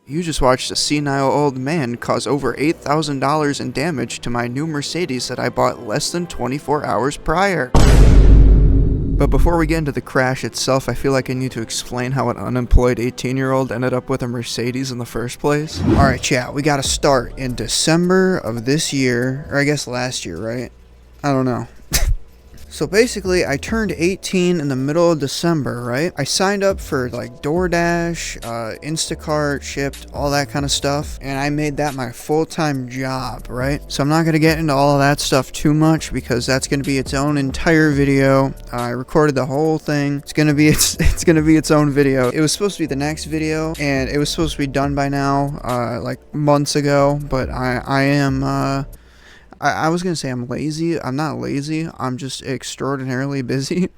You just watched a senile old man cause over $8,000 in damage to my new Mercedes that I bought less than 24 hours prior. But before we get into the crash itself, I feel like I need to explain how an unemployed 18-year-old ended up with a Mercedes in the first place. Alright chat, we gotta start in December of this year, or I guess last year, right? I don't know. So basically, I turned 18 in the middle of December, right? I signed up for like DoorDash, Instacart, Shipped, all that kind of stuff. And I made that my full-time job, right? So I'm not going to get into all of that stuff too much because that's going to be its own entire video. I recorded the whole thing. It's going to be its own video. It was supposed to be the next video and it was supposed to be done by now, like months ago, but I was going to say I'm lazy. I'm not lazy. I'm just extraordinarily busy.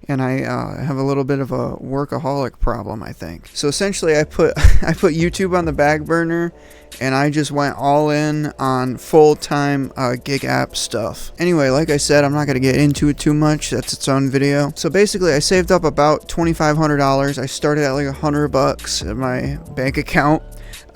And I have a little bit of a workaholic problem, I think. So essentially I put YouTube on the back burner and I just went all in on full-time gig app stuff. Anyway, like I said, I'm not going to get into it too much. That's its own video. So basically I saved up about $2,500. I started at like $100 in my bank account.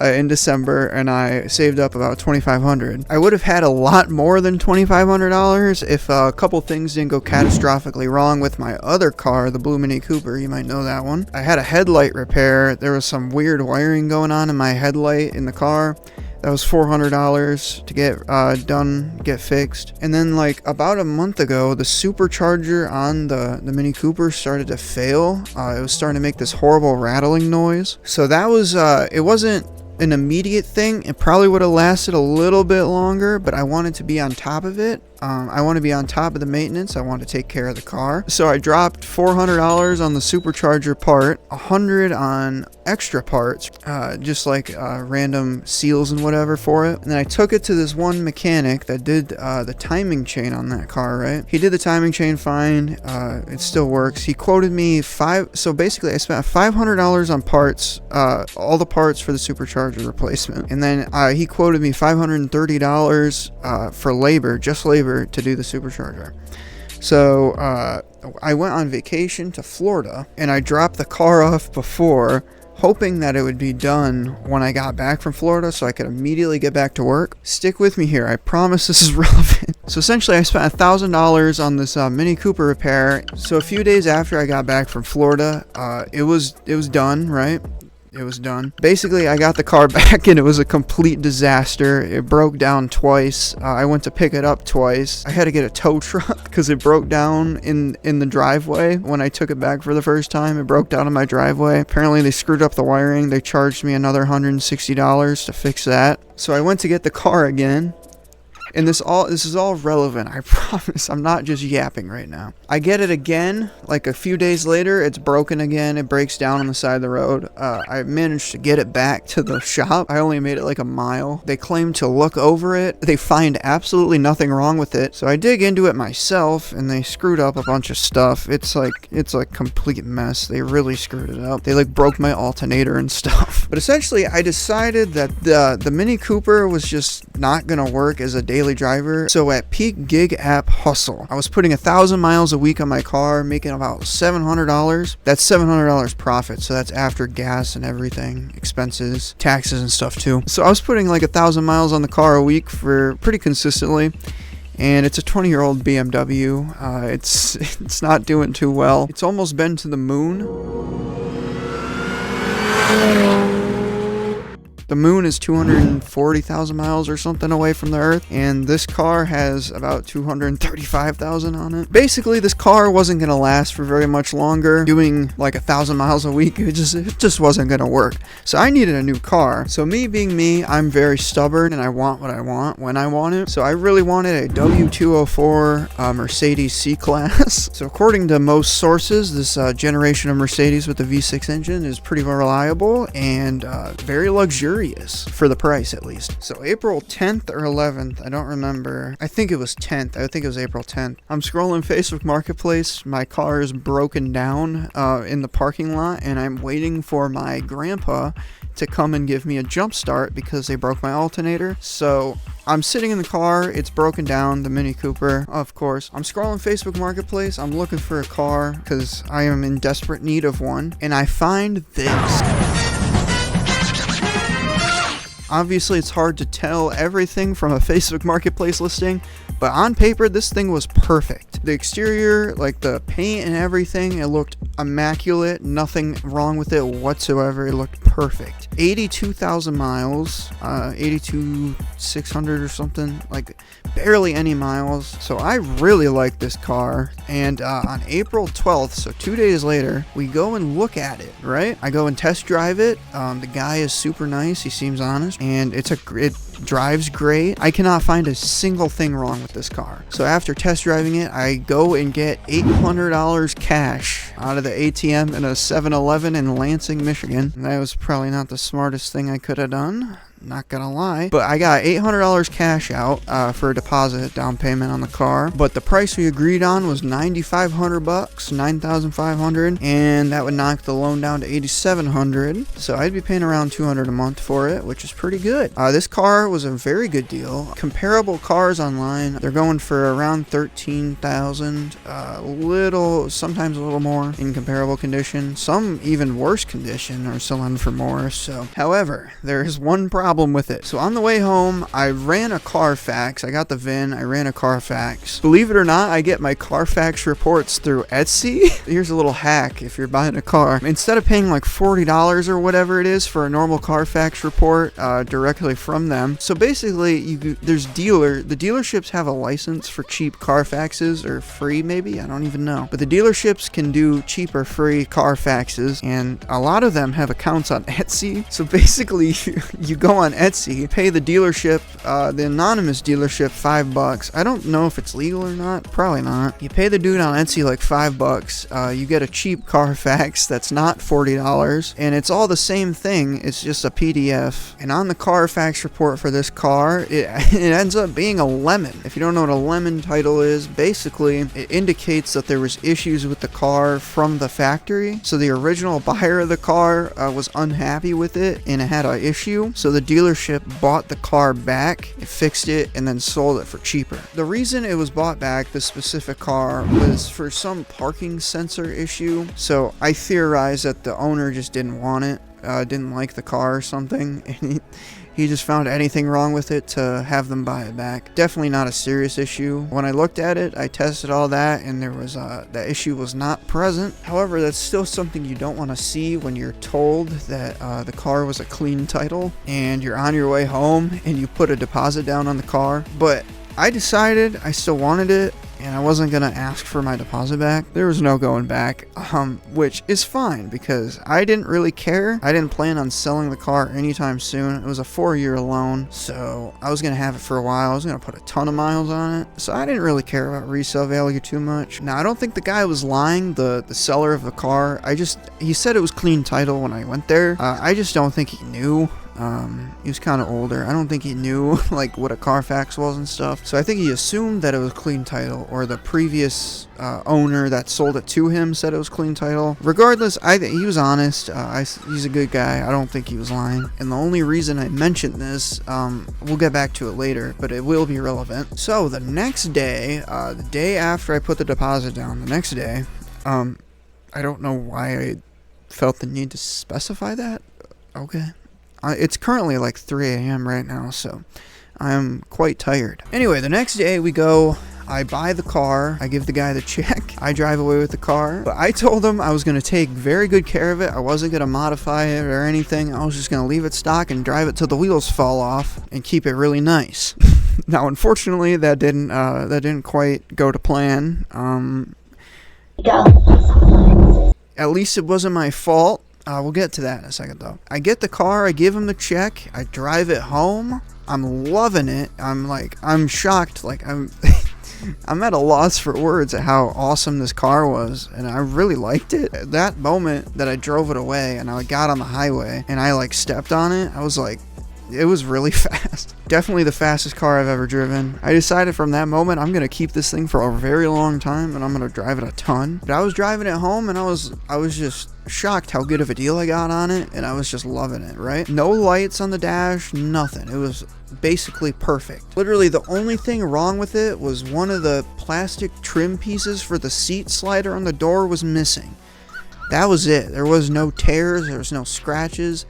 In December, and I saved up about $2,500. I would have had a lot more than $2,500 if a couple things didn't go catastrophically wrong with my other car, the blue Mini Cooper. You might know that one. I had a headlight repair. There was some weird wiring going on in my headlight in the car. That was $400 to get fixed. And then like about a month ago, the supercharger on the Mini Cooper started to fail. It was starting to make this horrible rattling noise. So that was, it wasn't an immediate thing. It probably would have lasted a little bit longer, but I wanted to be on top of it. I want to be on top of the maintenance. I want to take care of the car. So I dropped $400 on the supercharger part, $100 on extra parts, just like random seals and whatever for it. And then I took it to this one mechanic that did the timing chain on that car, right? He did the timing chain fine. It still works. He quoted me so basically I spent $500 on parts, all the parts for the supercharger replacement. And then he quoted me $530 for labor, just labor, to do the supercharger. So I went on vacation to Florida and I dropped the car off before, hoping that it would be done when I got back from Florida so I could immediately get back to work. Stick with me here, I promise this is relevant. So essentially I spent $1,000 on this Mini Cooper repair. So a few days after I got back from Florida, it was done, right? It was done. Basically, I got the car back and it was a complete disaster. It broke down twice. I went to pick it up twice. I had to get a tow truck because it broke down in the driveway. When I took it back for the first time, it broke down in my driveway. Apparently, they screwed up the wiring. They charged me another $160 to fix that. So I went to get the car again. And this is all relevant, I promise. I'm not just yapping right now. I get it again, like a few days later, it's broken again. It breaks down on the side of the road. I managed to get it back to the shop. I only made it like a mile. They claim to look over it. They find absolutely nothing wrong with it. So I dig into it myself, and they screwed up a bunch of stuff. It's like complete mess. They really screwed it up. They like broke my alternator and stuff. But essentially, I decided that the Mini Cooper was just not gonna work as a daily driver. So at peak gig app hustle, I was putting 1,000 miles a week on my car, making about $700. That's $700 profit. So that's after gas and everything, expenses, taxes and stuff too. So I was putting like 1,000 miles on the car a week for pretty consistently. And it's a 20-year-old BMW. It's not doing too well. It's almost been to the moon. The moon is 240,000 miles or something away from the Earth, and this car has about 235,000 on it. Basically, this car wasn't going to last for very much longer. Doing like 1,000 miles a week, it just wasn't going to work. So I needed a new car. So me being me, I'm very stubborn, and I want what I want when I want it. So I really wanted a W204 Mercedes C-Class. So according to most sources, this generation of Mercedes with the V6 engine is pretty reliable and very luxurious. furious for the price, at least. So April 10th or 11th, I don't remember. I think it was 10th. I think it was April 10th. I'm scrolling Facebook Marketplace. My car is broken down in the parking lot, and I'm waiting for my grandpa to come and give me a jump start because they broke my alternator. So I'm sitting in the car, it's broken down, the Mini Cooper, of course. I'm scrolling Facebook Marketplace, I'm looking for a car because I am in desperate need of one, and I find this. Obviously, it's hard to tell everything from a Facebook Marketplace listing, but on paper, this thing was perfect. The exterior, like the paint and everything, it looked immaculate. Nothing wrong with it whatsoever. It looked perfect. 82,000 miles, 82,600 or something, like barely any miles. So I really like this car. And on April 12th, so 2 days later, we go and look at it, right? I go and test drive it. The guy is super nice. He seems honest. And it drives great. I cannot find a single thing wrong with this car. So after test driving it, I go and get $800 cash out of the ATM in a 7-Eleven in Lansing, Michigan. And that was probably not the smartest thing I could have done. Not gonna lie, but I got $800 cash out for a deposit down payment on the car. But the price we agreed on was $9,500, $9,500, and that would knock the loan down to $8,700. So I'd be paying around $200 a month for it, which is pretty good. This car was a very good deal. Comparable cars online, they're going for around $13,000, sometimes a little more in comparable condition. Some even worse condition are selling for more. So, however, there is one problem with it. So on the way home, I ran a Carfax. I got the VIN. I ran a Carfax. Believe it or not, I get my Carfax reports through Etsy. Here's a little hack if you're buying a car. Instead of paying like $40 or whatever it is for a normal Carfax report directly from them. So basically, the dealerships have a license for cheap Carfaxes, or free maybe, I don't even know. But the dealerships can do cheap or free Carfaxes, and a lot of them have accounts on Etsy. So basically, you go on Etsy, pay the dealership, the anonymous dealership, $5. I don't know if it's legal or not. Probably not. You pay the dude on Etsy like $5. You get a cheap Carfax that's not $40, and it's all the same thing. It's just a PDF. And on the Carfax report for this car, it ends up being a lemon. If you don't know what a lemon title is, basically it indicates that there was issues with the car from the factory. So the original buyer of the car was unhappy with it, and it had an issue. So the dealership bought the car back, fixed it, and then sold it for cheaper. The reason it was bought back, this specific car, was for some parking sensor issue. So I theorized that the owner just didn't want it, didn't like the car or something, and he just found anything wrong with it to have them buy it back. Definitely not a serious issue. When I looked at it, I tested all that, and there was that issue was not present. However, that's still something you don't want to see when you're told that the car was a clean title, and you're on your way home, and you put a deposit down on the car. But I decided I still wanted it, and I wasn't going to ask for my deposit back. There was no going back, which is fine because I didn't really care. I didn't plan on selling the car anytime soon. It was a 4-year loan, so I was going to have it for a while. I was going to put a ton of miles on it, so I didn't really care about resale value too much. Now, I don't think the guy was lying, the seller of the car. He said it was clean title when I went there. I just don't think he knew. He was kind of older. I don't think he knew like what a Carfax was and stuff. So I think he assumed that it was clean title, or the previous owner that sold it to him said it was clean title. Regardless, I think he was honest. He's a good guy. I don't think he was lying. And the only reason I mentioned this, we'll get back to it later, but it will be relevant. So the next day, the day after I put the deposit down, the next day, I don't know why I felt the need to specify that. Okay. It's currently like 3 a.m. right now, so I'm quite tired. Anyway, the next day we go, I buy the car, I give the guy the check, I drive away with the car. But I told him I was going to take very good care of it. I wasn't going to modify it or anything. I was just going to leave it stock and drive it till the wheels fall off and keep it really nice. Now, unfortunately, that didn't quite go to plan. At least it wasn't my fault. We'll get to that in a second, though. I get the car, I give him the check, I drive it home. I'm loving it. I'm shocked. I'm at a loss for words at how awesome this car was, and I really liked it. At that moment that I drove it away and I got on the highway and I stepped on it, I was like, it was really fast. Definitely the fastest car I've ever driven. I decided from that moment I'm gonna keep this thing for a very long time, and I'm gonna drive it a ton. But I was driving it home, and I was just shocked how good of a deal I got on it, and I was just loving it, right? No lights on the dash, nothing. It was basically perfect. Literally the only thing wrong with it was one of the plastic trim pieces for the seat slider on the door was missing. That was it. There was no tears, there was no scratches,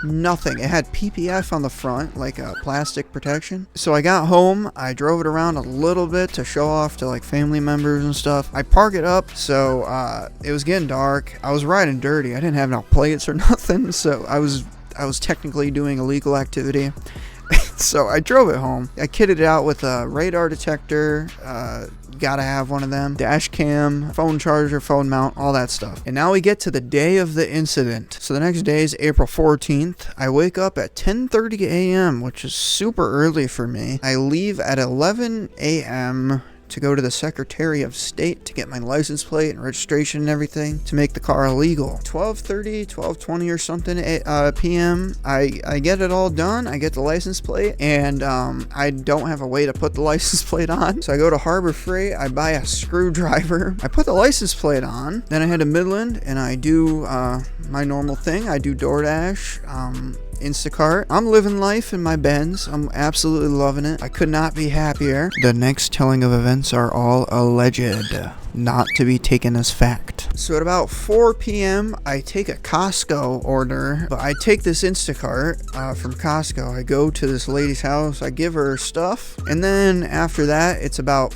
nothing. It had PPF on the front, like a plastic protection. So I got home, I drove it around a little bit to show off to like family members and stuff. I park it up, so it was getting dark. I was riding dirty. I didn't have no plates or nothing, so I was technically doing illegal activity. So I drove it home. I kitted it out with a radar detector, gotta have one of them, dash cam, phone charger, phone mount, all that stuff. And now we get to the day of the incident. So the next day is April 14th. I wake up at 10:30 a.m., which is super early for me. I leave at 11 a.m. to go to the Secretary of State to get my license plate and registration and everything to make the car illegal. 12:30, 12:20 or something p.m. I get it all done. I get the license plate, and I don't have a way to put the license plate on. So I go to Harbor Freight. I buy a screwdriver. I put the license plate on. Then I head to Midland, and I do my normal thing. I do DoorDash, Instacart. I'm living life in my Benz. I'm absolutely loving it. I could not be happier. The next telling of events are all alleged, not to be taken as fact. So at about 4 p.m., I take a Costco order, but I take this Instacart from Costco. I go to this lady's house. I give her stuff, and then after that, it's about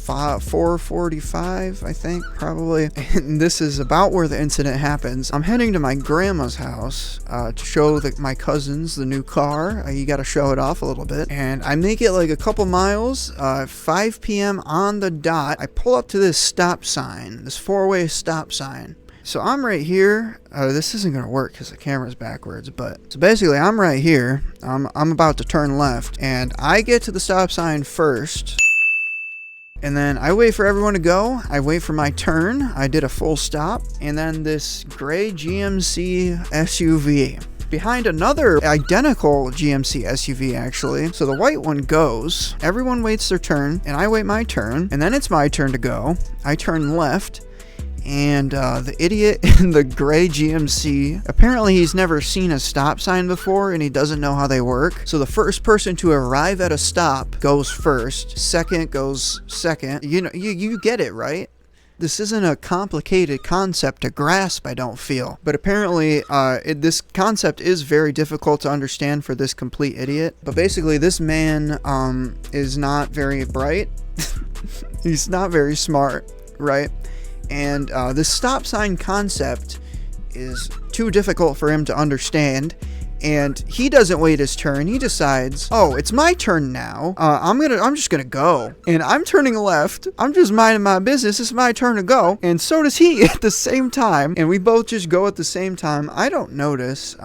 4:45, I think, probably. And this is about where the incident happens. I'm heading to my grandma's house to show my cousins the new car. You got to show it off a little bit. And I make it like a couple miles. 5 p.m. on the dot, I pull up to this stop sign, this four-way stop sign. So I'm right here. This isn't going to work because the camera's backwards, but so basically I'm right here. I'm about to turn left, and I get to the stop sign first. And then I wait for everyone to go. I wait for my turn. I did a full stop. And then this gray GMC SUV behind another identical GMC SUV, actually. So the white one goes. Everyone waits their turn, and I wait my turn. And then it's my turn to go. I turn left. And the idiot in the gray GMC, apparently he's never seen a stop sign before, and he doesn't know how they work. So the first person to arrive at a stop goes first, second goes second. You know, you get it, right? This isn't a complicated concept to grasp, I don't feel. But apparently, this concept is very difficult to understand for this complete idiot. But basically, this man is not very bright. He's not very smart, right? And this stop sign concept is too difficult for him to understand. And he doesn't wait his turn. He decides, oh, it's my turn now. I'm just gonna go. And I'm turning left. I'm just minding my business. It's my turn to go. And so does he at the same time. And we both just go at the same time. I don't notice.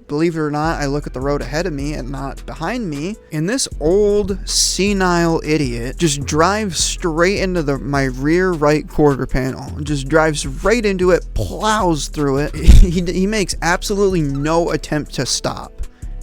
Believe it or not, I look at the road ahead of me and not behind me. And this old senile idiot just drives straight into my rear right quarter panel. Just drives right into it, plows through it. He makes absolutely no attempt to stop.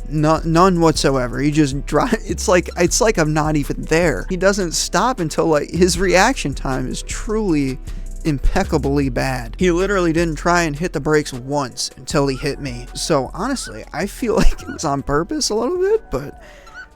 None whatsoever. He just drives. It's like I'm not even there. He doesn't stop until like his reaction time is truly impeccably bad. He literally didn't try and hit the brakes once until he hit me. So honestly, I feel like it was on purpose a little bit, but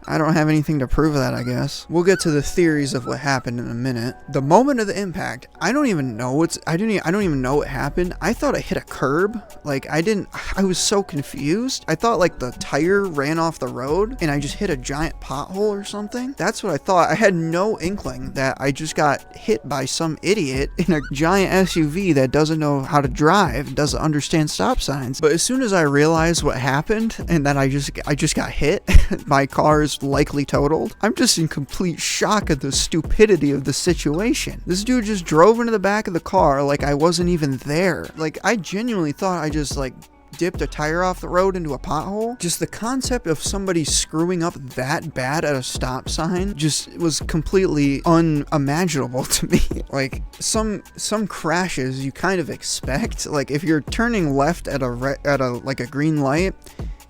I don't have anything to prove that, I guess. We'll get to the theories of what happened in a minute. The moment of the impact, I don't even know I don't even know what happened. I thought I hit a curb. I was so confused. I thought like the tire ran off the road and I just hit a giant pothole or something. That's what I thought. I had no inkling that I just got hit by some idiot in a giant SUV that doesn't know how to drive, doesn't understand stop signs. But as soon as I realized what happened and that I just got hit, my car is likely totaled, I'm just in complete shock at the stupidity of the situation. This dude just drove into the back of the car like I wasn't even there. Like, I genuinely thought I just like dipped a tire off the road into a pothole. Just the concept of somebody screwing up that bad at a stop sign just was completely unimaginable to me. Like some crashes you kind of expect, like if you're turning left at a green light,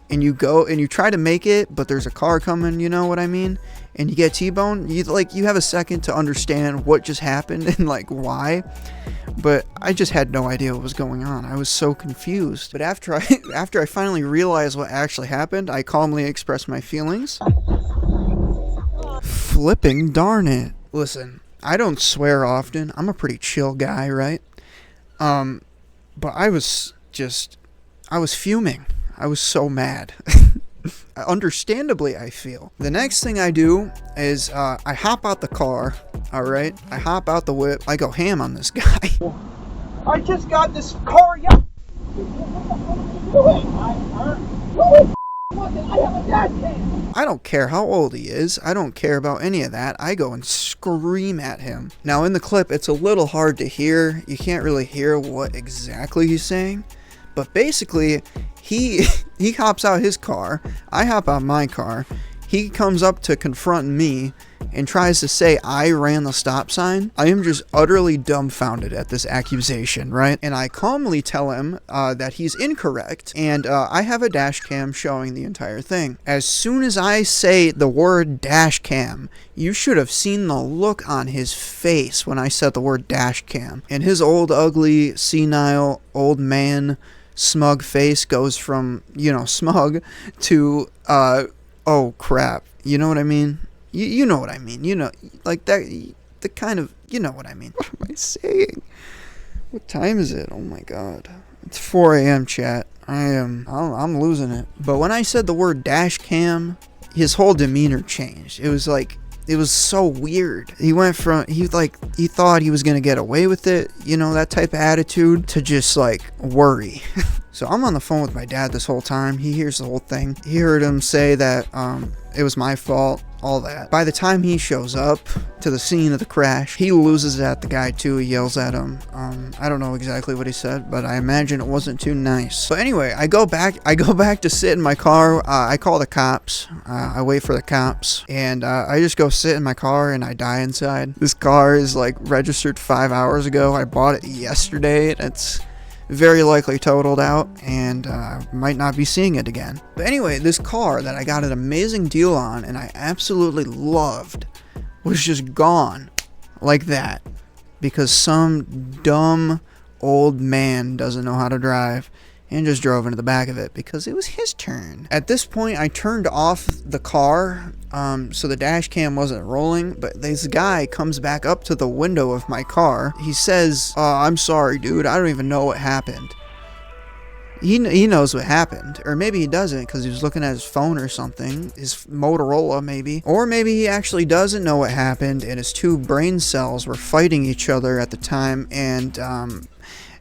and you go and you try to make it, but there's a car coming, you know what I mean? And you get T-boned, you have a second to understand what just happened and like why. But I just had no idea what was going on. I was so confused. But after I finally realized what actually happened, I calmly expressed my feelings. Flipping darn it. Listen, I don't swear often. I'm a pretty chill guy, right? But I was fuming. I was so mad. Understandably, I feel. The next thing I do is I hop out the car, alright? I hop out the whip. I go ham on this guy. I just got this car, yeah. I don't care how old he is. I don't care about any of that. I go and scream at him. Now, in the clip, it's a little hard to hear. You can't really hear what exactly he's saying. But basically, he hops out his car. I hop out my car. He comes up to confront me and tries to say I ran the stop sign. I am just utterly dumbfounded at this accusation, right? And I calmly tell him that he's incorrect, and I have a dash cam showing the entire thing. As soon as I say the word dash cam, you should have seen the look on his face when I said the word dash cam. And his old, ugly, senile old man smug face goes from, smug to, oh crap. You know what I mean? You know what I mean. Like that, the kind of, you know what I mean. What am I saying? What time is it? Oh my God. It's 4 a.m. chat. I'm losing it. But when I said the word dash cam, his whole demeanor changed. It was like, it was so weird. He went from, he thought he was going to get away with it, that type of attitude, to just like worry. So I'm on the phone with my dad this whole time. He hears the whole thing. He heard him say that it was my fault, all that. By the time he shows up to the scene of the crash, he loses it at the guy too. He yells at him. I don't know exactly what he said, but I imagine it wasn't too nice. So anyway, I go back to sit in my car. I call the cops. I wait for the cops, and I just go sit in my car and I die inside. This car is like registered 5 hours ago. I bought it yesterday, and it's very likely totaled out, and might not be seeing it again. But anyway, this car that I got an amazing deal on and I absolutely loved was just gone like that because some dumb old man doesn't know how to drive and just drove into the back of it because it was his turn. At this point, I turned off the car so the dash cam wasn't rolling, but this guy comes back up to the window of my car. He says, I'm sorry, dude. I don't even know what happened. He knows what happened. Or maybe he doesn't because he was looking at his phone or something. His Motorola, maybe. Or maybe he actually doesn't know what happened and his two brain cells were fighting each other at the time, and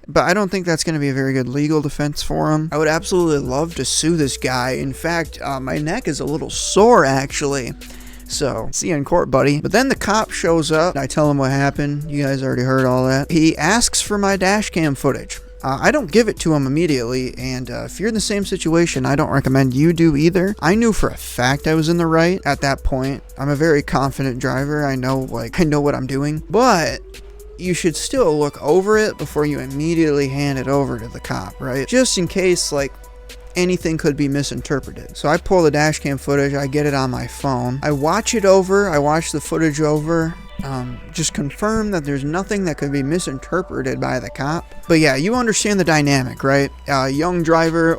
but I don't think that's going to be a very good legal defense for him. I would absolutely love to sue this guy. In fact, my neck is a little sore, actually. So, see you in court, buddy. But then the cop shows up. I tell him what happened. You guys already heard all that. He asks for my dash cam footage. I don't give it to him immediately, and if you're in the same situation, I don't recommend you do either. I knew for a fact I was in the right at that point. I'm a very confident driver. I know what I'm doing. But you should still look over it before you immediately hand it over to the cop, right? Just in case, anything could be misinterpreted. So I pull the dash cam footage, I get it on my phone. I watch the footage over, just confirm that there's nothing that could be misinterpreted by the cop. But yeah, you understand the dynamic, right? Young driver,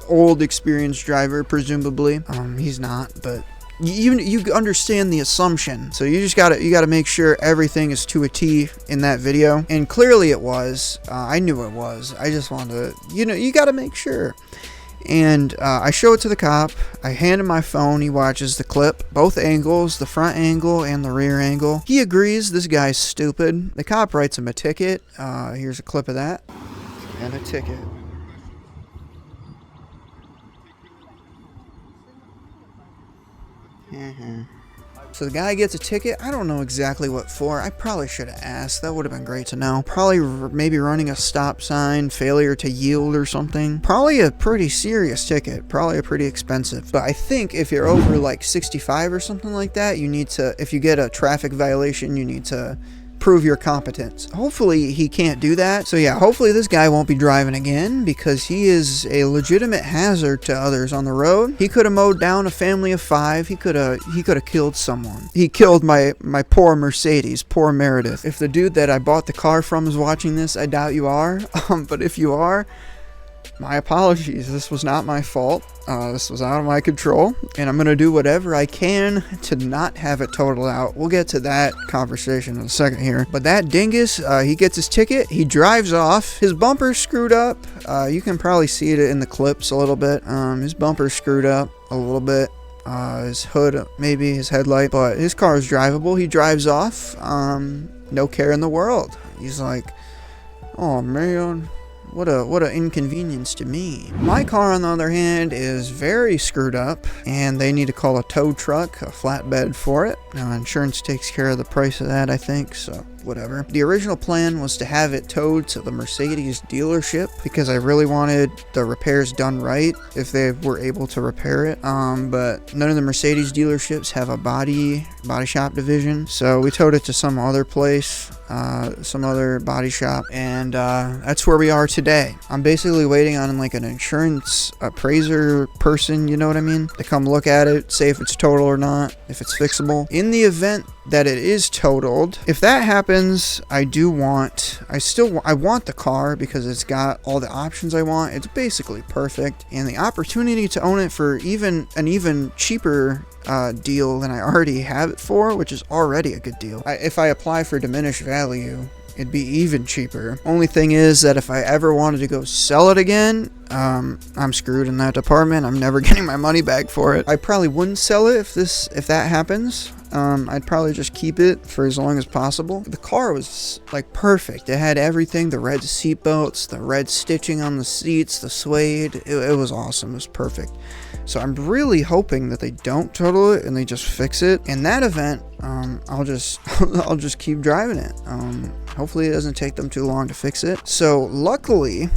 old experienced driver, presumably. He's not, but you understand the assumption. So you gotta make sure everything is to a T in that video, and clearly it was. I knew it was. I just wanted to, you gotta make sure. And I show it to the cop. I hand him my phone. He watches the clip, both angles, the front angle and the rear angle. He agrees this guy's stupid. The cop writes him a ticket. Here's a clip of that and a ticket. So the guy gets a ticket. I don't know exactly what for. I probably should have asked. That would have been great to know. Probably maybe running a stop sign, failure to yield or something. Probably a pretty serious ticket. Probably a pretty expensive. But I think if you're over 65 or something like that, you need to, if you get a traffic violation, you need to prove your competence. Hopefully he can't do that. So yeah, hopefully this guy won't be driving again, because he is a legitimate hazard to others on the road. He could have mowed down a family of 5. He could have killed someone. He killed my poor Mercedes, poor Meredith. If the dude that I bought the car from is watching this, I doubt you are. But if you are, my apologies. This was not my fault. This was out of my control, and I'm gonna do whatever I can to not have it totaled out. We'll get to that conversation in a second here. But that dingus, he gets his ticket, he drives off, his bumper's screwed up. You can probably see it in the clips a little bit. His bumper's screwed up a little bit. His hood, maybe his headlight, but his car is drivable. He drives off, no care in the world. He's like, oh man, what a inconvenience to me. My car, on the other hand, is very screwed up, and they need to call a tow truck, a flatbed for it. Now, insurance takes care of the price of that, I think, so whatever. The original plan was to have it towed to the Mercedes dealership, because I really wanted the repairs done right if they were able to repair it. But none of the Mercedes dealerships have a body shop division, so we towed it to some other place, some other body shop, and that's where we are today. I'm basically waiting on like an insurance appraiser person, you know what I mean, to come look at it, say if it's total or not, if it's fixable. In the event that it is totaled, if that happens, I want the car, because it's got all the options I want. It's basically perfect, and the opportunity to own it for an even cheaper deal than I already have it for, which is already a good deal. If I apply for diminished value, it'd be even cheaper. Only thing is that if I ever wanted to go sell it again, I'm screwed in that department. I'm never getting my money back for it. I probably wouldn't sell it if that happens. I'd probably just keep it for as long as possible. The car was like perfect. It had everything, the red seat belts, the red stitching on the seats, the suede. It was awesome. It was perfect. So I'm really hoping that they don't total it and they just fix it. In that event, I'll just keep driving it. Hopefully it doesn't take them too long to fix it. So luckily,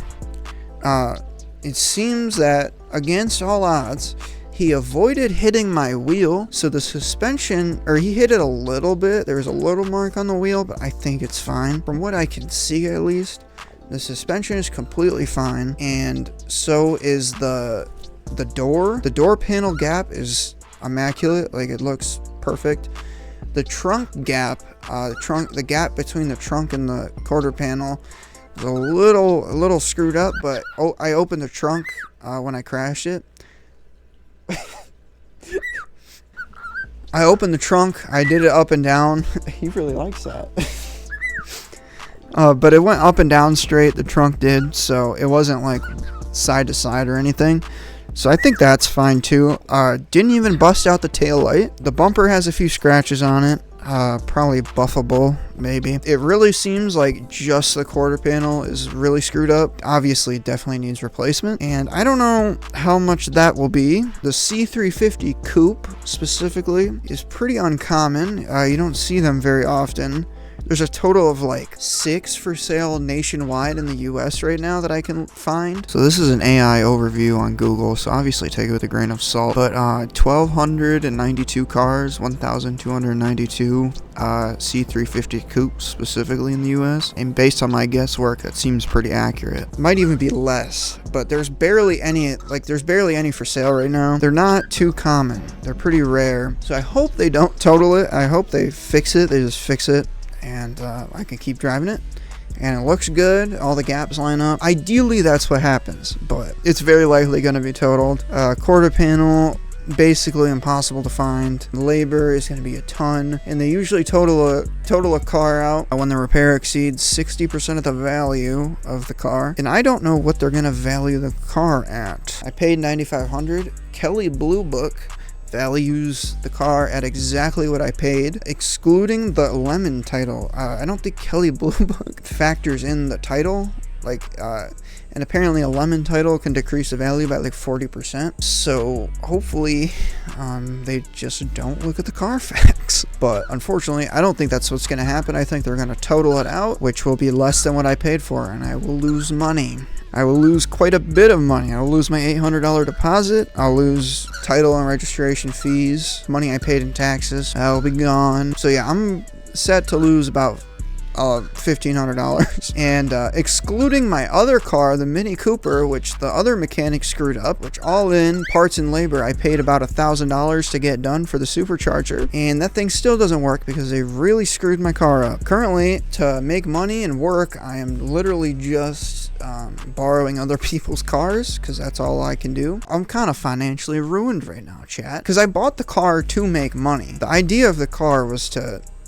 it seems that against all odds, he avoided hitting my wheel, so the suspension, or he hit it a little bit. There was a little mark on the wheel, but I think it's fine. From what I can see, at least, the suspension is completely fine, and so is the door. The door panel gap is immaculate. Like, it looks perfect. The trunk gap, the gap between the trunk and the quarter panel is a little screwed up, but I opened the trunk when I crashed it. I opened the trunk, I did it up and down. He really likes that. But it went up and down straight, the trunk did, so it wasn't like side to side or anything. So I think that's fine too. Didn't even bust out the tail light. The bumper has a few scratches on it. Probably buffable, maybe. It really seems like just the quarter panel is really screwed up. Obviously, it definitely needs replacement, and I don't know how much that will be. The C350 Coupe, specifically, is pretty uncommon. You don't see them very often. There's a total of like 6 for sale nationwide in the US right now that I can find. So this is an AI overview on Google, so obviously take it with a grain of salt. But 1,292 cars, 1,292 C350 coupes specifically in the US. And based on my guesswork, that seems pretty accurate. Might even be less, but there's barely any for sale right now. They're not too common. They're pretty rare. So I hope they don't total it. I hope they fix it. They just fix it, and I can keep driving it, and it looks good. All the gaps line up. Ideally, that's what happens, but it's very likely going to be totaled. Quarter panel, basically impossible to find. Labor is going to be a ton, and they usually total a car out when the repair exceeds 60% of the value of the car, and I don't know what they're going to value the car at. I paid $9,500. Kelly Blue Book values the car at exactly what I paid, excluding the lemon title. I don't think Kelly Blue Book factors in the title, and apparently a lemon title can decrease the value by like 40%. So hopefully they just don't look at the Carfax. But unfortunately, I don't think that's what's going to happen. I think they're going to total it out, which will be less than what I paid for, and I will lose money. I will lose quite a bit of money. I will lose my $800 deposit. I'll lose title and registration fees, money I paid in taxes. That'll be gone. So yeah, I'm set to lose about $1,500. And excluding my other car, the Mini Cooper, which the other mechanic screwed up, which all in parts and labor, I paid about $1,000 to get done for the supercharger. And that thing still doesn't work because they really screwed my car up. Currently, to make money and work, I am literally just borrowing other people's cars because that's all I can do. I'm kind of financially ruined right now, chat, because I bought the car to make money. The idea of the car was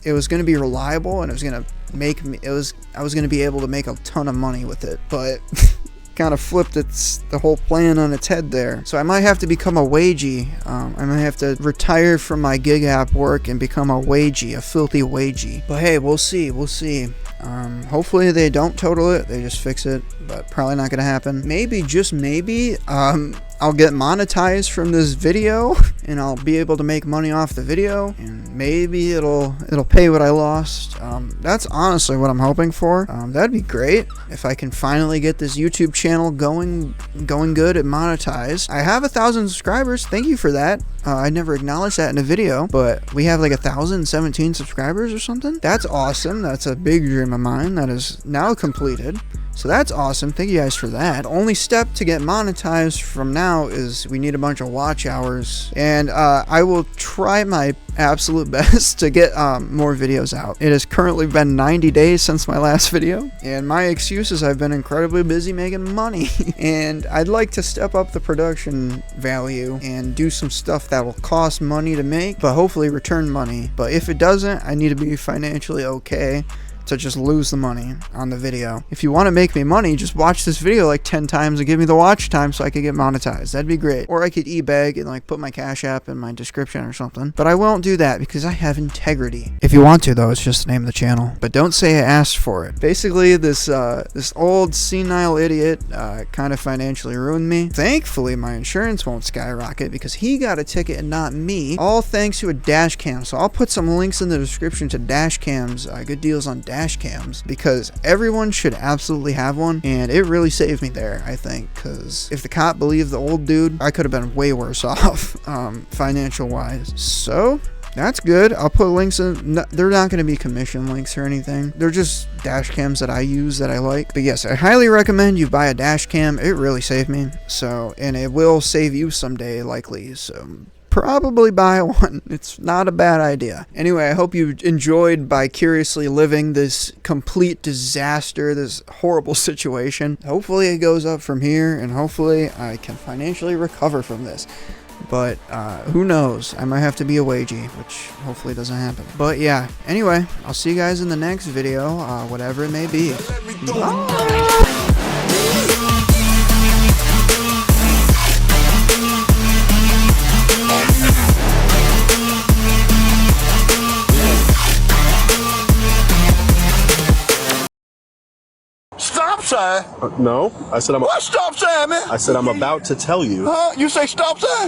it was going to be reliable, and it was going to make me, I was going to be able to make a ton of money with it, but kind of flipped the whole plan on its head there. So I might have to become a wagey. I might have to retire from my gig app work and become a wagey, a filthy wagey. But hey, we'll see. Hopefully they don't total it, they just fix it, but probably not gonna happen. Maybe, just maybe, I'll get monetized from this video and I'll be able to make money off the video, and maybe it'll pay what I lost. That's honestly what I'm hoping for. That'd be great if I can finally get this YouTube channel going good and monetized. I have 1,000 subscribers. Thank you for that. I never acknowledged that in a video, but we have like 1,017 subscribers or something. That's awesome. That's a big dream of mine that is now completed. So that's awesome. Thank you guys for that. The only step to get monetized from now is we need a bunch of watch hours, and I will try my absolute best to get more videos out. It has currently been 90 days since my last video, and my excuse is I've been incredibly busy making money and I'd like to step up the production value and do some stuff that will cost money to make but hopefully return money. But if it doesn't, I need to be financially okay to just lose the money on the video. If you want to make me money, just watch this video like 10 times and give me the watch time so I could get monetized. That'd be great. Or I could e-bag and like put my Cash App in my description or something. But I won't do that because I have integrity. If you want to, though, it's just the name of the channel. But don't say I asked for it. Basically, this old senile idiot kind of financially ruined me. Thankfully, my insurance won't skyrocket because he got a ticket and not me. All thanks to a dash cam. So I'll put some links in the description to dash cams, good deals on dash cams, because everyone should absolutely have one, and it really saved me there, I think, because if the cop believed the old dude, I could have been way worse off financial wise. So that's good. I'll put links in. They're not going to be commission links or anything. They're just dash cams that I use that I like. But yes, I highly recommend you buy a dash cam. It really saved me. So, and it will save you someday, likely. So probably buy one. It's not a bad idea. Anyway, I hope you enjoyed vicariously living this complete disaster, this horrible situation. Hopefully it goes up from here, and hopefully I can financially recover from this. But who knows? I might have to be a wagey, which hopefully doesn't happen. But yeah, anyway, I'll see you guys in the next video, whatever it may be. Bye. Stop sign? No, I said What stop sign, man? I said I'm about to tell you. Huh? You say stop sign?